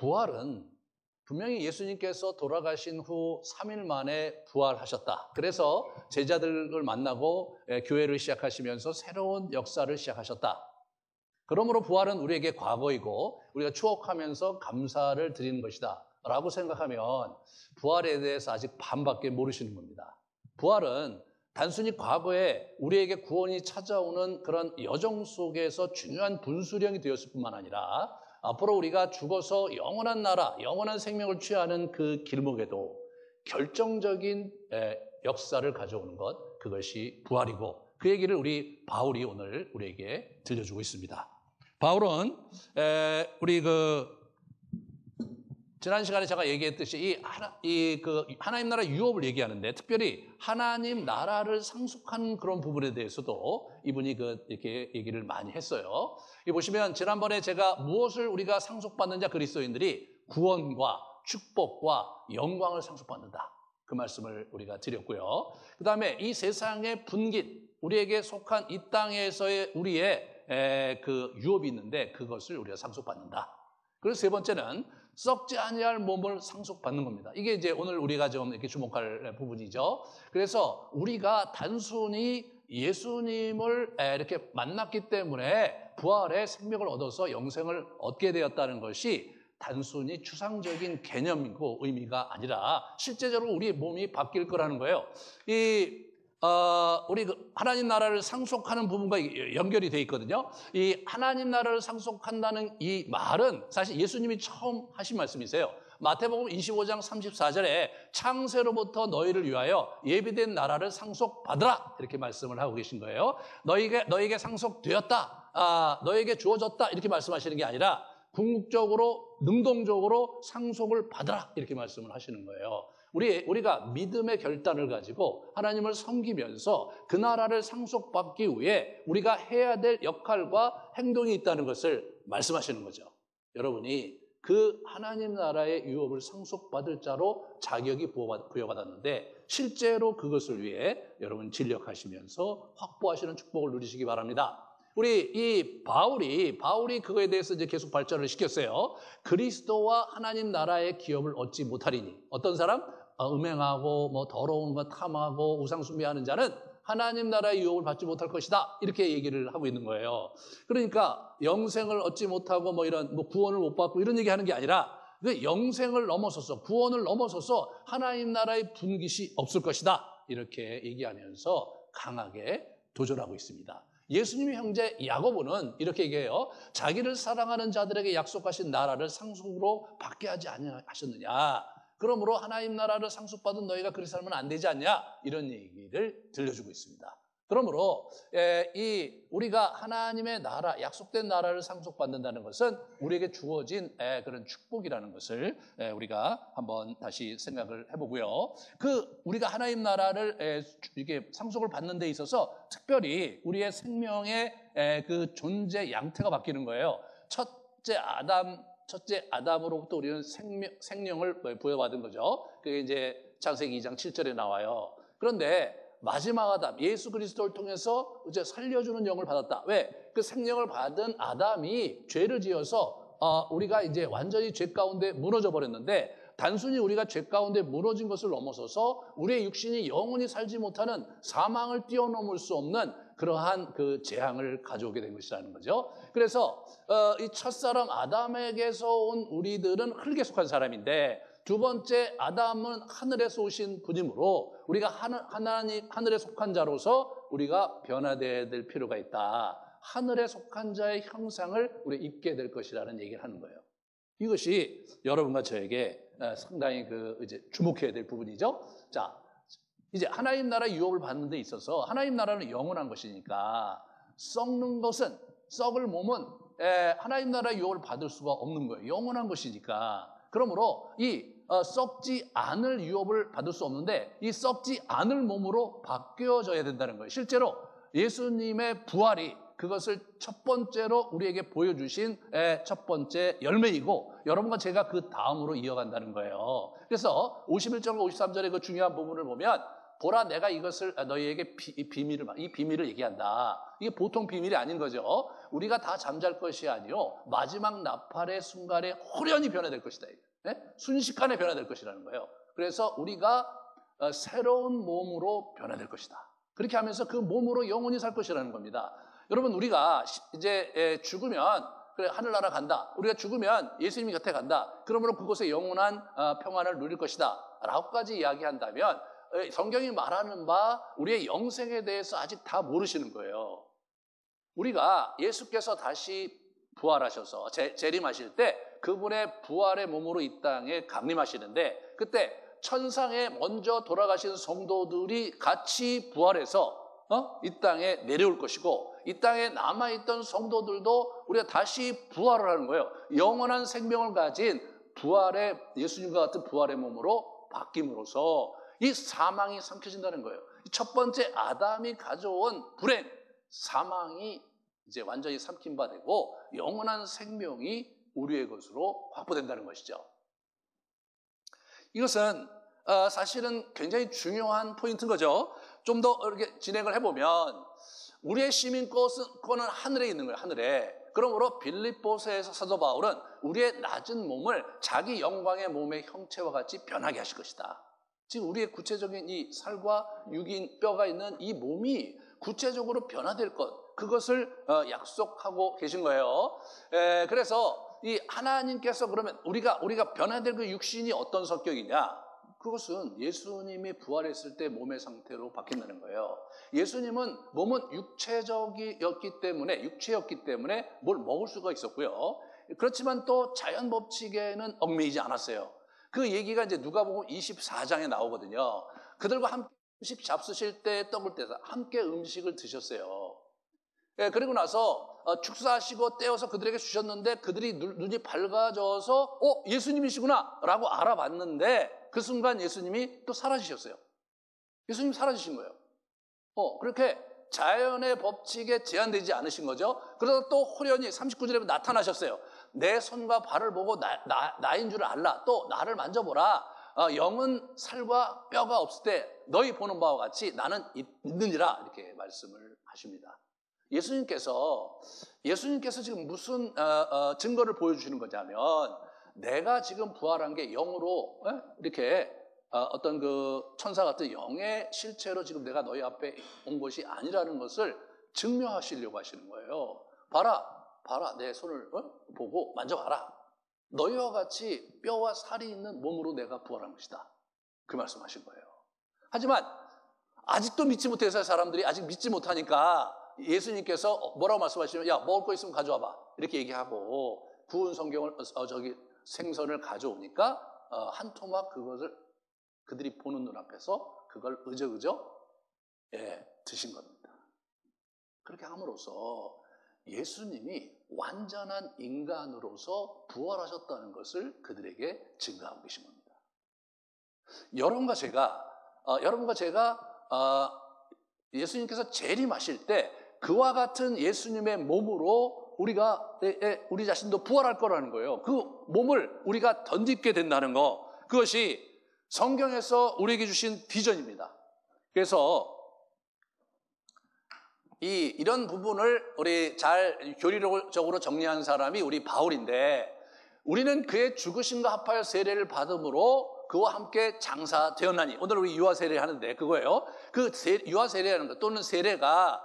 부활은 분명히 예수님께서 돌아가신 후 3일 만에 부활하셨다. 그래서 제자들을 만나고 교회를 시작하시면서 새로운 역사를 시작하셨다. 그러므로 부활은 우리에게 과거이고 우리가 추억하면서 감사를 드리는 것이다 라고 생각하면 부활에 대해서 아직 반밖에 모르시는 겁니다. 부활은 단순히 과거에 우리에게 구원이 찾아오는 그런 여정 속에서 중요한 분수령이 되었을 뿐만 아니라 앞으로 우리가 죽어서 영원한 나라, 영원한 생명을 취하는 그 길목에도 결정적인 역사를 가져오는 것, 그것이 부활이고 그 얘기를 우리 바울이 오늘 우리에게 들려주고 있습니다. 바울은 우리 지난 시간에 제가 얘기했듯이 하나님 나라 유업을 얘기하는데 특별히 하나님 나라를 상속하는 그런 부분에 대해서도 이분이 이렇게 얘기를 많이 했어요. 이 보시면 지난번에 제가 무엇을 우리가 상속받는 자 그리스도인들이 구원과 축복과 영광을 상속받는다. 그 말씀을 우리가 드렸고요. 그 다음에 이 세상의 분깃, 우리에게 속한 이 땅에서의 우리의 그 유업이 있는데 그것을 우리가 상속받는다. 그리고 세 번째는 썩지 아니할 몸을 상속받는 겁니다. 이게 이제 오늘 우리가 좀 이렇게 주목할 부분이죠. 그래서 우리가 단순히 예수님을 이렇게 만났기 때문에 부활의 생명을 얻어서 영생을 얻게 되었다는 것이 단순히 추상적인 개념이고 의미가 아니라 실제적으로 우리의 몸이 바뀔 거라는 거예요. 우리 하나님 나라를 상속하는 부분과 연결이 되어 있거든요. 이 하나님 나라를 상속한다는 이 말은 사실 예수님이 처음 하신 말씀이세요. 마태복음 25장 34절에 창세로부터 너희를 위하여 예비된 나라를 상속받으라 이렇게 말씀을 하고 계신 거예요. 너에게 상속되었다, 너에게 주어졌다 이렇게 말씀하시는 게 아니라 궁극적으로 능동적으로 상속을 받으라 이렇게 말씀을 하시는 거예요. 우리가 믿음의 결단을 가지고 하나님을 섬기면서 그 나라를 상속받기 위해 우리가 해야 될 역할과 행동이 있다는 것을 말씀하시는 거죠. 여러분이 그 하나님 나라의 유업을 상속받을 자로 자격이 부여받았는데 실제로 그것을 위해 여러분 진력하시면서 확보하시는 축복을 누리시기 바랍니다. 우리 이 바울이 그거에 대해서 이제 계속 발전을 시켰어요. 그리스도와 하나님 나라의 기업을 얻지 못하리니 어떤 사람? 음행하고 더러운 것 탐하고 우상 숭배하는 자는 하나님 나라의 유업을 받지 못할 것이다. 이렇게 얘기를 하고 있는 거예요. 그러니까 영생을 얻지 못하고 이런 구원을 못 받고 이런 얘기하는 게 아니라 그 영생을 넘어서서 구원을 넘어서서 하나님 나라의 분깃이 없을 것이다. 이렇게 얘기하면서 강하게 도전하고 있습니다. 예수님의 형제 야고보는 이렇게 얘기해요. 자기를 사랑하는 자들에게 약속하신 나라를 상속으로 받게 하지 아니하셨느냐. 그러므로 하나님 나라를 상속받은 너희가 그렇게 살면 안 되지 않냐. 이런 얘기를 들려주고 있습니다. 그러므로 우리가 하나님의 나라, 약속된 나라를 상속받는다는 것은 우리에게 주어진 그런 축복이라는 것을 우리가 한번 다시 생각을 해보고요. 우리가 하나님 나라를 이게 상속을 받는 데 있어서 특별히 우리의 생명의 그 존재 양태가 바뀌는 거예요. 첫째 아담으로부터 우리는 생명을 부여받은 거죠. 그게 이제 창세기 2장 7절에 나와요. 그런데 마지막 아담, 예수 그리스도를 통해서 이제 살려주는 영을 받았다. 왜? 그 생명을 받은 아담이 죄를 지어서 우리가 이제 완전히 죄 가운데 무너져 버렸는데 단순히 우리가 죄 가운데 무너진 것을 넘어서서 우리의 육신이 영원히 살지 못하는 사망을 뛰어넘을 수 없는 그러한 그 재앙을 가져오게 된 것이라는 거죠. 그래서 이 첫사람 아담에게서 온 우리들은 흙에 속한 사람인데 두 번째 아담은 하늘에서 오신 분이므로 우리가 하늘에 속한 자로서 우리가 변화되어야 될 필요가 있다. 하늘에 속한 자의 형상을 우리 입게 될 것이라는 얘기를 하는 거예요. 이것이 여러분과 저에게 상당히 이제 주목해야 될 부분이죠. 자, 이제 하나님 나라 유업을 받는 데 있어서 하나님 나라는 영원한 것이니까 썩을 몸은 하나님 나라 유업을 받을 수가 없는 거예요. 영원한 것이니까. 그러므로 썩지 않을 유업을 받을 수 없는데 이 썩지 않을 몸으로 바뀌어져야 된다는 거예요. 실제로 예수님의 부활이 그것을 첫 번째로 우리에게 보여주신 첫 번째 열매이고 여러분과 제가 그 다음으로 이어간다는 거예요. 그래서 51절과 53절의 그 중요한 부분을 보면 보라 내가 이것을 너희에게 이 비밀을 얘기한다. 이게 보통 비밀이 아닌 거죠. 우리가 다 잠잘 것이 아니요 마지막 나팔의 순간에 호련히 변화될 것이다. 네? 순식간에 변화될 것이라는 거예요. 그래서 우리가 새로운 몸으로 변화될 것이다. 그렇게 하면서 그 몸으로 영원히 살 것이라는 겁니다. 여러분 우리가 이제 죽으면 그래 하늘나라 간다. 우리가 죽으면 예수님이 곁에 간다. 그러므로 그곳에 영원한 평안을 누릴 것이다. 라고까지 이야기한다면 성경이 말하는 바 우리의 영생에 대해서 아직 다 모르시는 거예요. 우리가 예수께서 다시 부활하셔서 재림하실 때 그분의 부활의 몸으로 이 땅에 강림하시는데 그때 천상에 먼저 돌아가신 성도들이 같이 부활해서 이 땅에 내려올 것이고 이 땅에 남아있던 성도들도 우리가 다시 부활을 하는 거예요. 영원한 생명을 가진 부활의 예수님과 같은 부활의 몸으로 바뀜으로써 이 사망이 삼켜진다는 거예요. 첫 번째 아담이 가져온 불행, 사망이 이제 완전히 삼킨 바 되고 영원한 생명이 우리의 것으로 확보된다는 것이죠. 이것은 사실은 굉장히 중요한 포인트인 거죠. 좀 더 이렇게 진행을 해보면 우리의 시민권은 하늘에 있는 거예요. 하늘에. 그러므로 빌립보서에서 사도 바울은 우리의 낮은 몸을 자기 영광의 몸의 형체와 같이 변하게 하실 것이다. 지금 우리의 구체적인 이 살과 육인 뼈가 있는 이 몸이 구체적으로 변화될 것, 그것을 약속하고 계신 거예요. 그래서 이 하나님께서 그러면 우리가 변화될 그 육신이 어떤 성격이냐? 그것은 예수님이 부활했을 때 몸의 상태로 바뀐다는 거예요. 예수님은 몸은 육체였기 때문에 뭘 먹을 수가 있었고요. 그렇지만 또 자연 법칙에는 얽매이지 않았어요. 그 얘기가 이제 누가복음 24장에 나오거든요. 그들과 함께 음식 잡수실 때 떡을 떼서 함께 음식을 드셨어요. 그리고 나서 축사하시고 떼어서 그들에게 주셨는데 그들이 눈이 밝아져서 예수님이시구나 라고 알아봤는데 그 순간 예수님이 또 사라지셨어요. 예수님 사라지신 거예요. 그렇게 자연의 법칙에 제한되지 않으신 거죠. 그러다 또 호련히 39절에 나타나셨어요. 내 손과 발을 보고 나인 줄 알라. 또 나를 만져보라. 영은 살과 뼈가 없을 때 너희 보는 바와 같이 나는 있느니라. 이렇게 말씀을 하십니다. 예수님께서 지금 무슨 증거를 보여주시는 거냐면 내가 지금 부활한 게 영으로 이렇게 어떤 그 천사 같은 영의 실체로 지금 내가 너희 앞에 온 것이 아니라는 것을 증명하시려고 하시는 거예요. 봐라 내 손을 보고 만져봐라. 너희와 같이 뼈와 살이 있는 몸으로 내가 부활한 것이다. 그 말씀하신 거예요. 하지만 아직도 믿지 못해서 사람들이 아직 믿지 못하니까 예수님께서 뭐라고 말씀하시냐면 야 먹을 거 있으면 가져와봐 이렇게 얘기하고 구운 성경을 생선을 가져오니까 한 토막 그것을 그들이 보는 눈앞에서 그걸 으저으저 드신 겁니다. 그렇게 함으로써 예수님이 완전한 인간으로서 부활하셨다는 것을 그들에게 증거하고 계신 겁니다. 여러분과 제가 예수님께서 재림하실 때 그와 같은 예수님의 몸으로 우리 자신도 부활할 거라는 거예요. 그 몸을 우리가 덧입게 된다는 거, 그것이 성경에서 우리에게 주신 비전입니다. 그래서 이런 부분을 우리 잘 교리적으로 정리한 사람이 우리 바울인데 우리는 그의 죽으심과 합하여 세례를 받음으로 그와 함께 장사되었나니 오늘 우리 유아 세례 하는데 그거예요. 그 유아 세례라는 것 또는 세례가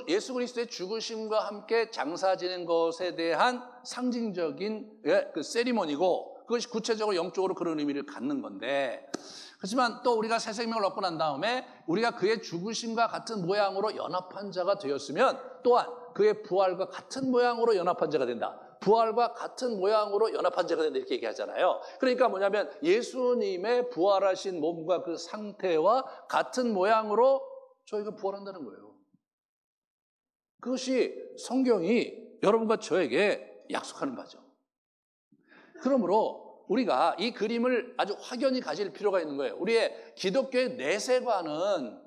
예수 그리스도의 죽으심과 함께 장사 지낸 것에 대한 상징적인 그 세리머니고 그것이 구체적으로 영적으로 그런 의미를 갖는 건데 그렇지만 또 우리가 새 생명을 얻고 난 다음에 우리가 그의 죽으심과 같은 모양으로 연합한 자가 되었으면 또한 그의 부활과 같은 모양으로 연합한 자가 된다. 부활과 같은 모양으로 연합한 자가 된다 이렇게 얘기하잖아요. 그러니까 뭐냐면 예수님의 부활하신 몸과 그 상태와 같은 모양으로 저희가 부활한다는 거예요. 그것이 성경이 여러분과 저에게 약속하는 바죠. 그러므로 우리가 이 그림을 아주 확연히 가질 필요가 있는 거예요. 우리의 기독교의 내세관은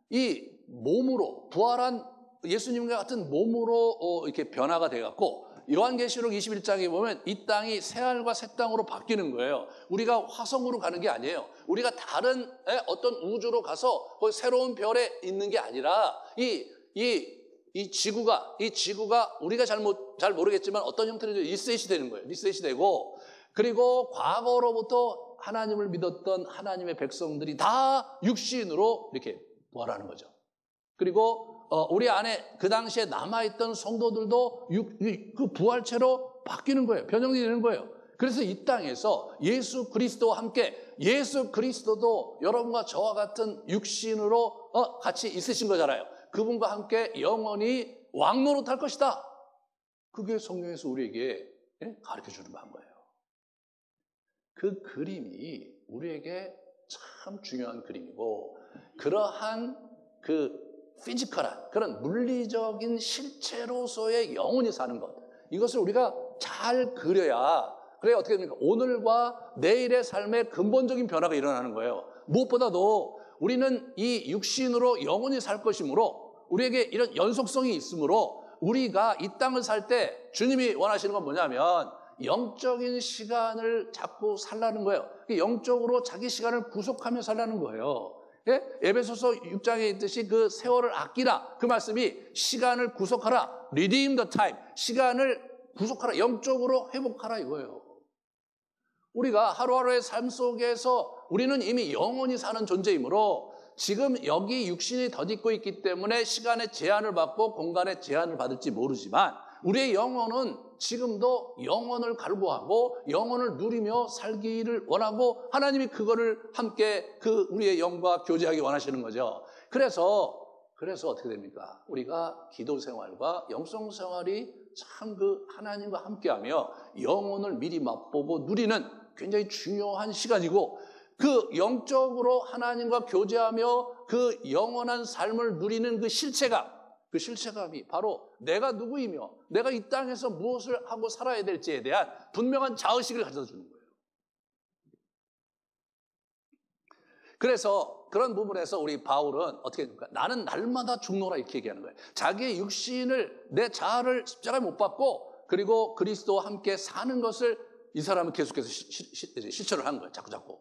이 몸으로 부활한 예수님과 같은 몸으로 이렇게 변화가 돼갖고 요한계시록 21장에 보면 이 땅이 새하늘과 새 땅으로 바뀌는 거예요. 우리가 화성으로 가는 게 아니에요. 우리가 다른 어떤 우주로 가서 거기 새로운 별에 있는 게 아니라 이 지구가 우리가 잘 모르겠지만 어떤 형태로 리셋이 되는 거예요. 리셋이 되고, 그리고 과거로부터 하나님을 믿었던 하나님의 백성들이 다 육신으로 이렇게 부활하는 거죠. 그리고 우리 안에 그 당시에 남아있던 성도들도 그 부활체로 바뀌는 거예요. 변형이 되는 거예요. 그래서 이 땅에서 예수 그리스도와 함께, 예수 그리스도도 여러분과 저와 같은 육신으로 같이 있으신 거잖아요. 그분과 함께 영원히 왕노릇할 것이다. 그게 성경에서 우리에게 가르쳐주는 바인 거예요. 그 그림이 우리에게 참 중요한 그림이고, 그러한 그 피지컬한 그런 물리적인 실체로서의 영혼이 사는 것, 이것을 우리가 잘 그려야, 그래야 어떻게 됩니까? 오늘과 내일의 삶의 근본적인 변화가 일어나는 거예요. 무엇보다도 우리는 이 육신으로 영원히 살 것이므로, 우리에게 이런 연속성이 있으므로, 우리가 이 땅을 살 때 주님이 원하시는 건 뭐냐면 영적인 시간을 자꾸 살라는 거예요. 영적으로 자기 시간을 구속하며 살라는 거예요. 예? 에베소서 6장에 있듯이 그 세월을 아끼라, 그 말씀이 시간을 구속하라, redeem the time, 시간을 구속하라, 영적으로 회복하라 이거예요. 우리가 하루하루의 삶 속에서 우리는 이미 영원히 사는 존재이므로 지금 여기 육신이 덧입고 있기 때문에 시간의 제한을 받고 공간의 제한을 받을지 모르지만, 우리의 영혼은 지금도 영혼을 갈구하고 영혼을 누리며 살기를 원하고, 하나님이 그거를 함께 우리의 영과 교제하기 원하시는 거죠. 그래서 어떻게 됩니까? 우리가 기도 생활과 영성 생활이 참 하나님과 함께하며 영혼을 미리 맛보고 누리는 굉장히 중요한 시간이고, 그 영적으로 하나님과 교제하며 그 영원한 삶을 누리는 그 실체감이 바로 내가 누구이며 내가 이 땅에서 무엇을 하고 살아야 될지에 대한 분명한 자의식을 가져주는 거예요. 그래서 그런 부분에서 우리 바울은 어떻게 합니까? 나는 날마다 죽노라 이렇게 얘기하는 거예요. 자기의 육신을, 내 자아를 십자가에 못 박고, 그리고 그리스도와 함께 사는 것을 이 사람은 계속해서 실천을 한 거예요. 자꾸.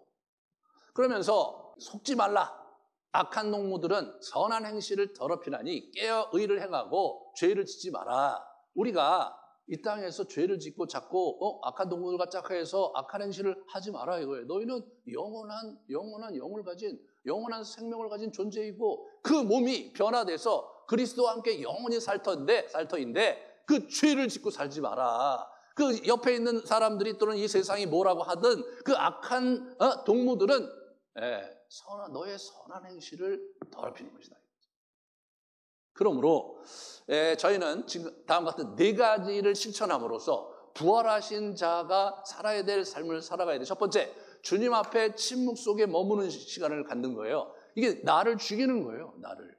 그러면서 속지 말라. 악한 농무들은 선한 행실을 더럽히나니 깨어 의를 행하고 죄를 짓지 마라. 우리가 이 땅에서 죄를 짓고 자꾸 악한 동물과 짝해서 악한 행실을 하지 마라 이거예요. 너희는 영원한 영을 가진, 영원한 생명을 가진 존재이고, 그 몸이 변화돼서 그리스도와 함께 영원히 살 터인데 그 죄를 짓고 살지 마라. 그 옆에 있는 사람들이 또는 이 세상이 뭐라고 하든 그 악한 동무들은 너의 선한 행실을 더럽히는 것이다. 그러므로 저희는 지금 다음과 같은 네 가지를 실천함으로써 부활하신 자가 살아야 될 삶을 살아가야 돼. 첫 번째, 주님 앞에 침묵 속에 머무는 시간을 갖는 거예요. 이게 나를 죽이는 거예요. 나를.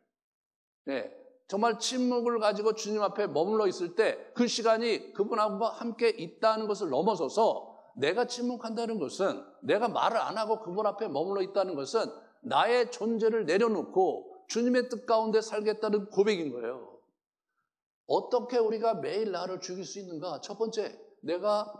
정말 침묵을 가지고 주님 앞에 머물러 있을 때 그 시간이 그분하고 함께 있다는 것을 넘어서서, 내가 침묵한다는 것은, 내가 말을 안 하고 그분 앞에 머물러 있다는 것은 나의 존재를 내려놓고 주님의 뜻 가운데 살겠다는 고백인 거예요. 어떻게 우리가 매일 나를 죽일 수 있는가? 첫 번째, 내가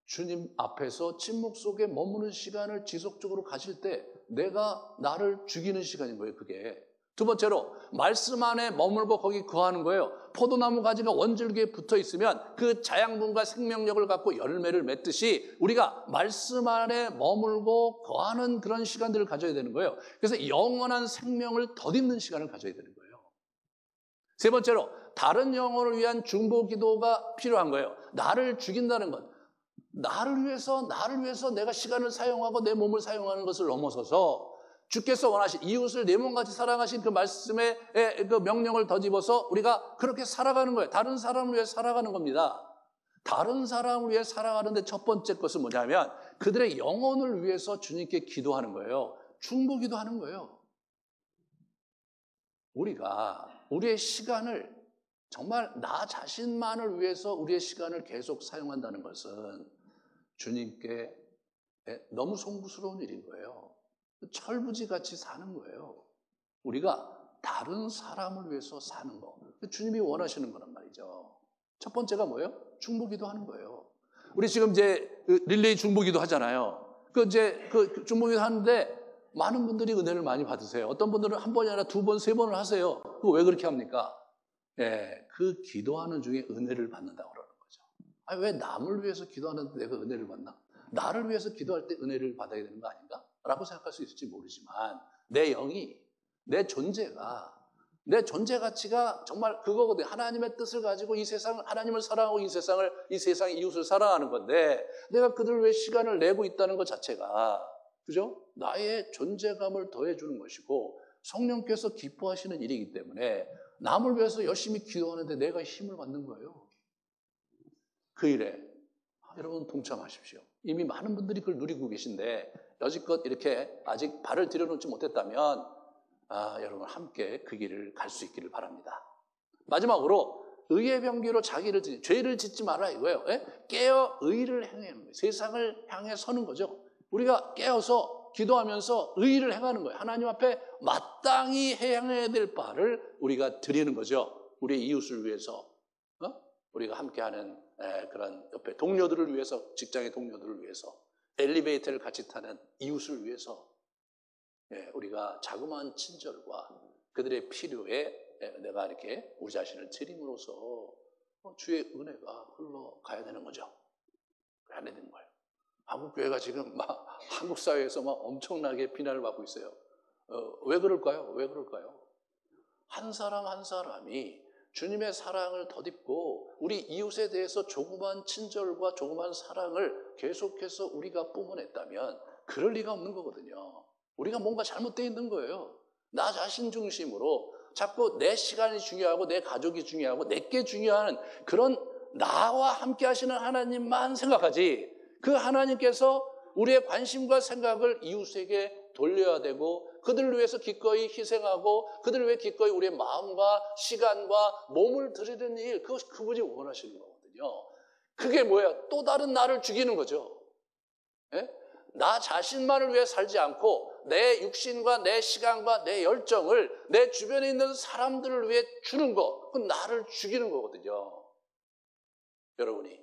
주님 앞에서 침묵 속에 머무는 시간을 지속적으로 가질 때 내가 나를 죽이는 시간인 거예요, 그게. 두 번째로, 말씀 안에 머물고 거기 거하는 거예요. 포도나무 가지가 원줄기에 붙어 있으면 그 자양분과 생명력을 갖고 열매를 맺듯이 우리가 말씀 안에 머물고 거하는 그런 시간들을 가져야 되는 거예요. 그래서 영원한 생명을 덧입는 시간을 가져야 되는 거예요. 세 번째로, 다른 영혼을 위한 중보 기도가 필요한 거예요. 나를 죽인다는 것, 나를 위해서 내가 시간을 사용하고 내 몸을 사용하는 것을 넘어서서 주께서 원하신 이웃을 내 몸같이 사랑하신 그 말씀의 그 명령을 덧입어서 우리가 그렇게 살아가는 거예요. 다른 사람을 위해 살아가는 겁니다. 다른 사람을 위해 살아가는데 첫 번째 것은 뭐냐면 그들의 영혼을 위해서 주님께 기도하는 거예요. 중보 기도하는 거예요. 우리가 우리의 시간을 정말 나 자신만을 위해서 우리의 시간을 계속 사용한다는 것은 주님께 너무 송구스러운 일인 거예요. 철부지같이 사는 거예요. 우리가 다른 사람을 위해서 사는 거, 주님이 원하시는 거란 말이죠. 첫 번째가 뭐예요? 중보기도 하는 거예요. 우리 지금 이제 릴레이 중보기도 하잖아요. 그 중보기도 하는데 많은 분들이 은혜를 많이 받으세요. 어떤 분들은 한 번이 아니라 두 번, 세 번을 하세요. 그거 왜 그렇게 합니까? 예, 그 기도하는 중에 은혜를 받는다고 그러는 거죠. 아니, 왜 남을 위해서 기도하는데 내가 은혜를 받나? 나를 위해서 기도할 때 은혜를 받아야 되는 거 아닌가? 라고 생각할 수 있을지 모르지만 내 영이, 내 존재 가치가 정말 그거거든요. 하나님의 뜻을 가지고 이 세상을, 하나님을 사랑하고 이 세상의 이웃을 사랑하는 건데 내가 그들을 위해 시간을 내고 있다는 것 자체가, 그죠? 나의 존재감을 더해주는 것이고 성령께서 기뻐하시는 일이기 때문에 남을 위해서 열심히 기도하는데 내가 힘을 받는 거예요. 그 일에 여러분 동참하십시오. 이미 많은 분들이 그걸 누리고 계신데 여지껏 이렇게 아직 발을 들여놓지 못했다면 여러분 함께 그 길을 갈 수 있기를 바랍니다. 마지막으로 의의 병기로 죄를 짓지 마라 이거예요. 예? 깨어 의를 행하는 거예요. 세상을 향해 서는 거죠. 우리가 깨어서 기도하면서 의를 행하는 거예요. 하나님 앞에 마땅히 행해야 될 바를 우리가 드리는 거죠. 우리 이웃을 위해서, 우리가 함께하는 그런 옆에 동료들을 위해서, 직장의 동료들을 위해서, 엘리베이터를 같이 타는 이웃을 위해서, 우리가 자그마한 친절과 그들의 필요에 내가 이렇게 우리 자신을 드림으로써 주의 은혜가 흘러가야 되는 거죠. 가야 되는 거예요. 한국 교회가 지금 한국 사회에서 엄청나게 비난을 받고 있어요. 왜 그럴까요? 왜 그럴까요? 한 사람 한 사람이 주님의 사랑을 덧입고 우리 이웃에 대해서 조그만 친절과 조그만 사랑을 계속해서 우리가 뿜어냈다면 그럴 리가 없는 거거든요. 우리가 뭔가 잘못되어 있는 거예요. 나 자신 중심으로 자꾸 내 시간이 중요하고 내 가족이 중요하고 내게 중요한 그런 나와 함께 하시는 하나님만 생각하지, 그 하나님께서 우리의 관심과 생각을 이웃에게 돌려야 되고 그들을 위해서 기꺼이 희생하고 그들을 위해 기꺼이 우리의 마음과 시간과 몸을 드리는 일, 그것이 그분이 원하시는 거거든요. 그게 뭐야? 또 다른 나를 죽이는 거죠. 예? 나 자신만을 위해 살지 않고 내 육신과 내 시간과 내 열정을 내 주변에 있는 사람들을 위해 주는 거, 그건 나를 죽이는 거거든요. 여러분이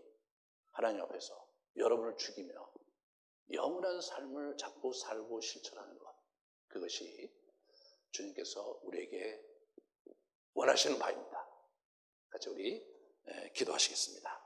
하나님 앞에서 여러분을 죽이며 영원한 삶을 자꾸 살고 실천하는 것, 그것이 주님께서 우리에게 원하시는 바입니다. 같이 우리 기도하시겠습니다.